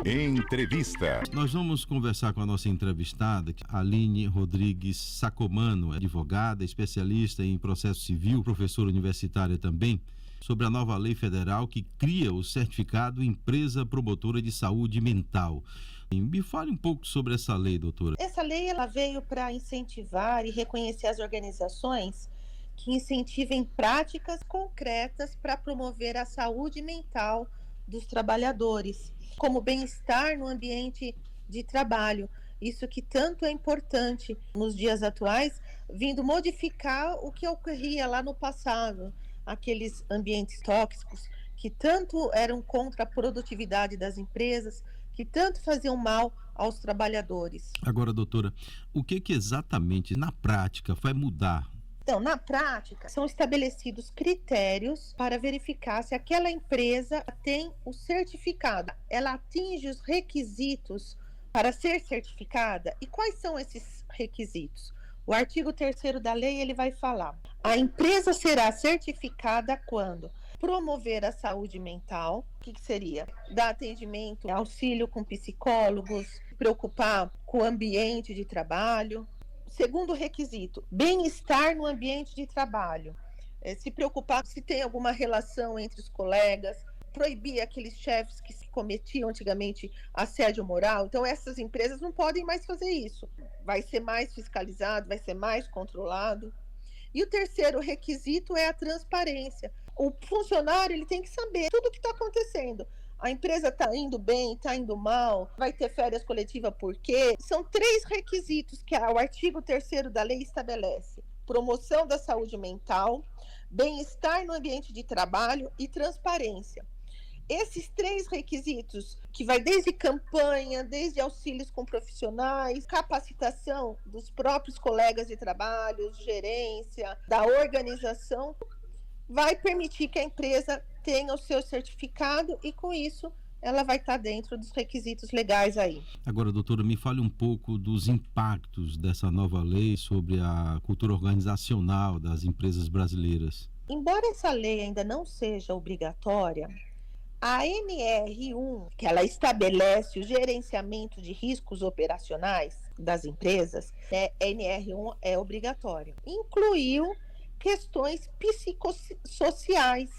Entrevista. Nós vamos conversar com a nossa entrevistada, Aline Rodrigues Sacomano, advogada, especialista em processo civil, professora universitária também, sobre a nova lei federal que cria o certificado Empresa Promotora de Saúde Mental. Me fale um pouco sobre essa lei, doutora. Essa lei ela veio para incentivar e reconhecer as organizações que incentivem práticas concretas para promover a saúde mental dos trabalhadores, como bem-estar no ambiente de trabalho. Isso que tanto é importante nos dias atuais, vindo modificar o que ocorria lá no passado, aqueles ambientes tóxicos que tanto eram contra a produtividade das empresas, que tanto faziam mal aos trabalhadores. Agora, doutora, o que exatamente na prática vai mudar? Então, na prática, são estabelecidos critérios para verificar se aquela empresa tem o certificado, ela atinge os requisitos para ser certificada. E quais são esses requisitos? O artigo 3º da lei, ele vai falar: a empresa será certificada quando promover a saúde mental. O que seria? Dar atendimento, auxílio com psicólogos, preocupar com o ambiente de trabalho. Segundo requisito, bem-estar no ambiente de trabalho. Se preocupar se tem alguma relação entre os colegas, proibir aqueles chefes que se cometiam antigamente assédio moral. Então, essas empresas não podem mais fazer isso. Vai ser mais fiscalizado, vai ser mais controlado. E o terceiro requisito é a transparência. O funcionário ele tem que saber tudo o que está acontecendo. A empresa está indo bem, está indo mal, vai ter férias coletivas por quê? São 3 requisitos que o artigo 3º da lei estabelece: promoção da saúde mental, bem-estar no ambiente de trabalho e transparência. Esses 3 requisitos, que vai desde campanha, desde auxílios com profissionais, capacitação dos próprios colegas de trabalho, gerência, da organização, vai permitir que a empresa tenha o seu certificado e, com isso, ela vai estar dentro dos requisitos legais aí. Agora, doutora, me fale um pouco dos impactos dessa nova lei sobre a cultura organizacional das empresas brasileiras. Embora essa lei ainda não seja obrigatória, a NR1, que ela estabelece o gerenciamento de riscos operacionais das empresas, NR1 é obrigatória, incluiu questões psicossociais.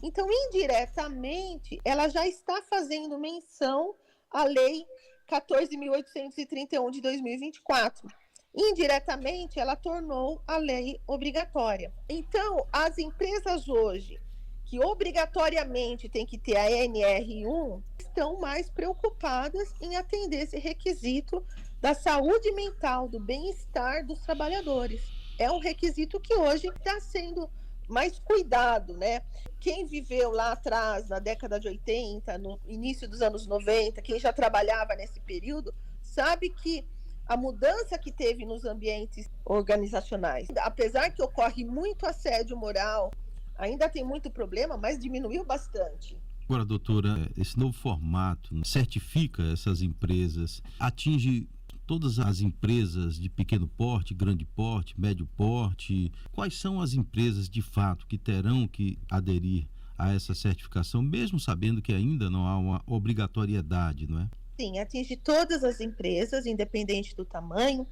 Então, indiretamente, ela já está fazendo menção à Lei 14.831 de 2024. Indiretamente, ela tornou a lei obrigatória. Então, as empresas hoje, que obrigatoriamente têm que ter a NR1, estão mais preocupadas em atender esse requisito da saúde mental, do bem-estar dos trabalhadores. É um requisito que hoje está sendo mais cuidado, né? Quem viveu lá atrás, na década de 80, no início dos anos 90, quem já trabalhava nesse período, sabe que a mudança que teve nos ambientes organizacionais, apesar que ocorre muito assédio moral, ainda tem muito problema, mas diminuiu bastante. Agora, doutora, esse novo formato certifica essas empresas, atinge todas as empresas de pequeno porte, grande porte, médio porte. Quais são as empresas de fato que terão que aderir a essa certificação, mesmo sabendo que ainda não há uma obrigatoriedade, não é? Sim, atinge todas as empresas, independente do tamanho.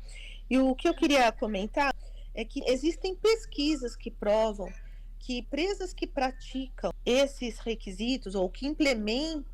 E o que eu queria comentar é que existem pesquisas que provam que empresas que praticam esses requisitos ou que implementam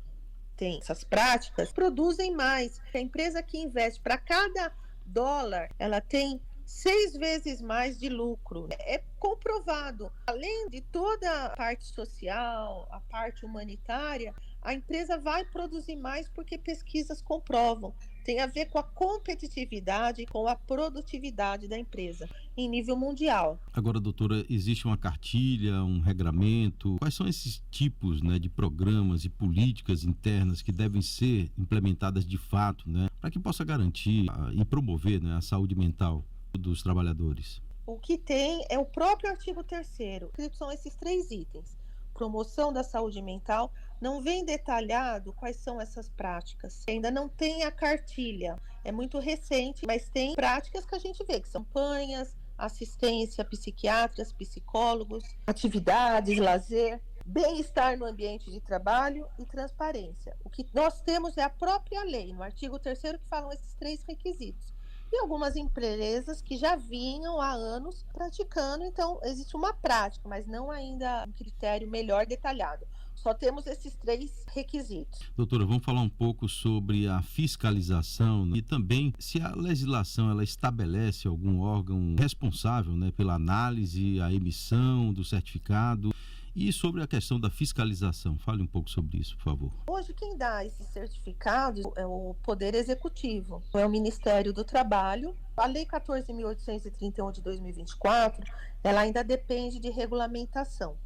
essas práticas produzem mais. A empresa que investe, para cada dólar, ela tem 6 vezes mais de lucro. É comprovado. Além de toda a parte social, a parte humanitária, a empresa vai produzir mais porque pesquisas comprovam. Tem a ver com a competitividade, com a produtividade da empresa em nível mundial. Agora, doutora, existe uma cartilha, um regramento? Quais são esses tipos, né, de programas e políticas internas que devem ser implementadas de fato, né, para que possa garantir e promover, né, a saúde mental dos trabalhadores? O que tem é o próprio artigo 3º, que são esses 3 itens. Promoção da saúde mental, não vem detalhado quais são essas práticas. Ainda não tem a cartilha, é muito recente, mas tem práticas que a gente vê, que são campanhas, assistência, psiquiatras, psicólogos, atividades, lazer. bem-estar no ambiente de trabalho e transparência. O que nós temos é a própria lei, no artigo 3º, que falam esses 3 requisitos. E algumas empresas que já vinham há anos praticando, então existe uma prática, mas não ainda um critério melhor detalhado. Só temos esses 3 requisitos. Doutora, vamos falar um pouco sobre a fiscalização, né? E também se a legislação ela estabelece algum órgão responsável, né, pela análise, a emissão do certificado. E sobre a questão da fiscalização, fale um pouco sobre isso, por favor. Hoje, quem dá esses certificados é o Poder Executivo, é o Ministério do Trabalho. A Lei 14.831 de 2024, ela ainda depende de regulamentação,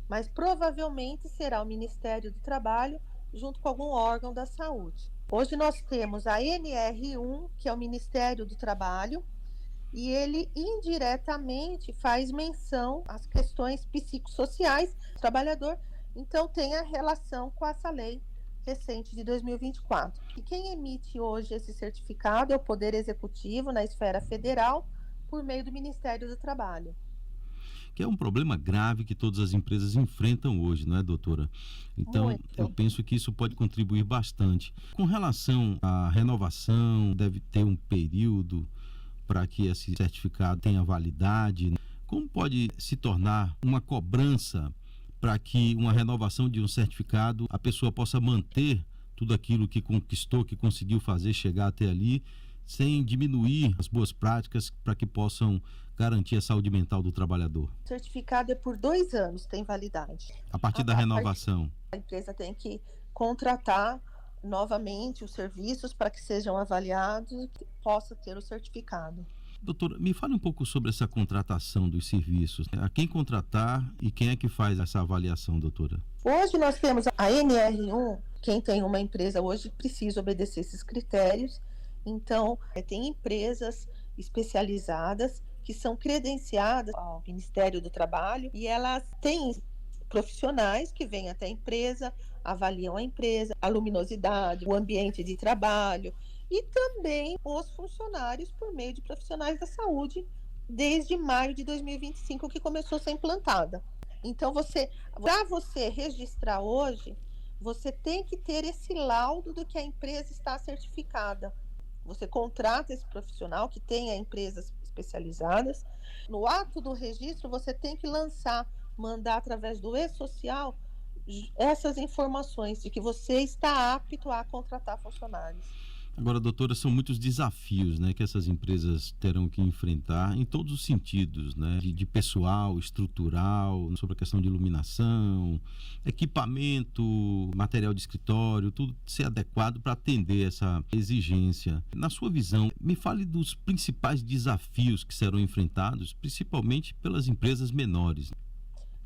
mas provavelmente será o Ministério do Trabalho junto com algum órgão da saúde. Hoje nós temos a NR1, que é o Ministério do Trabalho, e ele indiretamente faz menção às questões psicossociais do trabalhador, então tem a relação com essa lei recente de 2024. E quem emite hoje esse certificado é o Poder Executivo na esfera federal, por meio do Ministério do Trabalho. Que é um problema grave que todas as empresas enfrentam hoje, não é, doutora? Então, Muito. eu penso que isso pode contribuir bastante. Com relação à renovação, deve ter um período para que esse certificado tenha validade. Como pode se tornar uma cobrança para que uma renovação de um certificado a pessoa possa manter tudo aquilo que conquistou, que conseguiu fazer, chegar até ali, sem diminuir as boas práticas para que possam garantir a saúde mental do trabalhador? O certificado é por 2 anos, tem validade. A partir da renovação. A empresa tem que contratar novamente os serviços para que sejam avaliados e possa ter o certificado. Doutora, me fale um pouco sobre essa contratação dos serviços, né? A quem contratar e quem é que faz essa avaliação, doutora? Hoje nós temos a NR1, quem tem uma empresa hoje precisa obedecer esses critérios, então tem empresas especializadas que são credenciadas ao Ministério do Trabalho e elas têm profissionais que vêm até a empresa, avaliam a empresa, a luminosidade, o ambiente de trabalho e também os funcionários por meio de profissionais da saúde desde maio de 2025 que começou a ser implantada. Então para você registrar hoje, você tem que ter esse laudo do que a empresa está certificada. Você contrata esse profissional que tenha empresas especializadas. No ato do registro, você tem que mandar através do e-social essas informações de que você está apto a contratar funcionários. Agora, doutora, são muitos desafios, né, que essas empresas terão que enfrentar em todos os sentidos, né, de pessoal, estrutural, sobre a questão de iluminação, equipamento, material de escritório, tudo ser adequado para atender essa exigência. Na sua visão, me fale dos principais desafios que serão enfrentados, principalmente pelas empresas menores.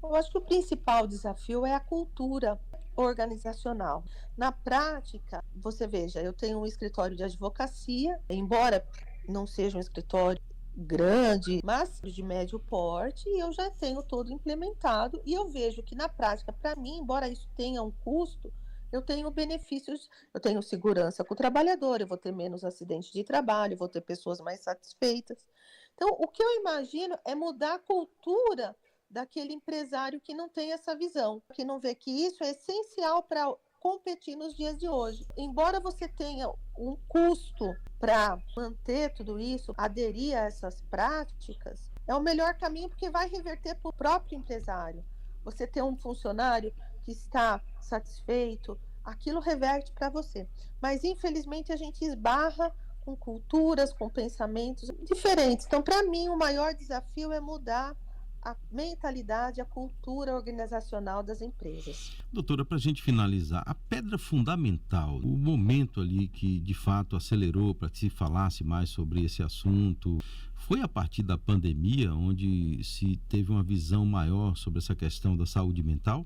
Eu acho que o principal desafio é a cultura organizacional. Na prática, você veja, eu tenho um escritório de advocacia, embora não seja um escritório grande, mas de médio porte, e eu já tenho todo implementado, e eu vejo que na prática, para mim, embora isso tenha um custo, eu tenho benefícios, eu tenho segurança com o trabalhador, eu vou ter menos acidentes de trabalho, eu vou ter pessoas mais satisfeitas. Então, o que eu imagino é mudar a cultura daquele empresário que não tem essa visão, que não vê que isso é essencial para competir nos dias de hoje. Embora você tenha um custo para manter tudo isso, aderir a essas práticas, é o melhor caminho porque vai reverter para o próprio empresário. Você ter um funcionário que está satisfeito, aquilo reverte para você. Mas, infelizmente, a gente esbarra com culturas, com pensamentos diferentes. Então, para mim, o maior desafio é mudar a mentalidade, a cultura organizacional das empresas. Doutora, para a gente finalizar, a pedra fundamental, o momento ali que de fato acelerou para que se falasse mais sobre esse assunto, foi a partir da pandemia, onde se teve uma visão maior sobre essa questão da saúde mental?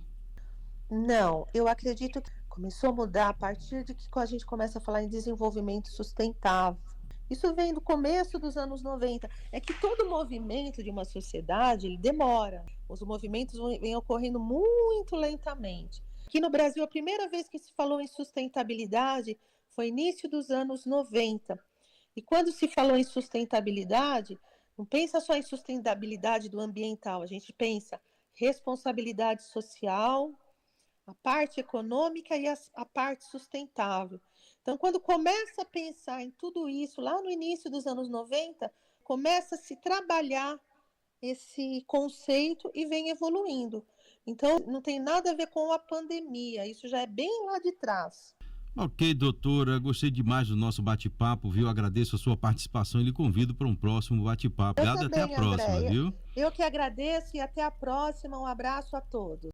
Não, eu acredito que começou a mudar a partir de que a gente começa a falar em desenvolvimento sustentável. Isso vem do começo dos anos 90. É que todo movimento de uma sociedade, ele demora. Os movimentos vêm ocorrendo muito lentamente. Aqui no Brasil, a primeira vez que se falou em sustentabilidade foi início dos anos 90. E quando se falou em sustentabilidade, não pensa só em sustentabilidade do ambiental, a gente pensa responsabilidade social a parte econômica e a parte sustentável. Então, quando começa a pensar em tudo isso, lá no início dos anos 90, começa a se trabalhar esse conceito e vem evoluindo. Então, não tem nada a ver com a pandemia, isso já é bem lá de trás. Ok, doutora, gostei demais do nosso bate-papo, viu? Agradeço a sua participação e lhe convido para um próximo bate-papo. Eu Obrigado, até a também, próxima, Andréia. viu? Eu que agradeço e até a próxima. Um abraço a todos.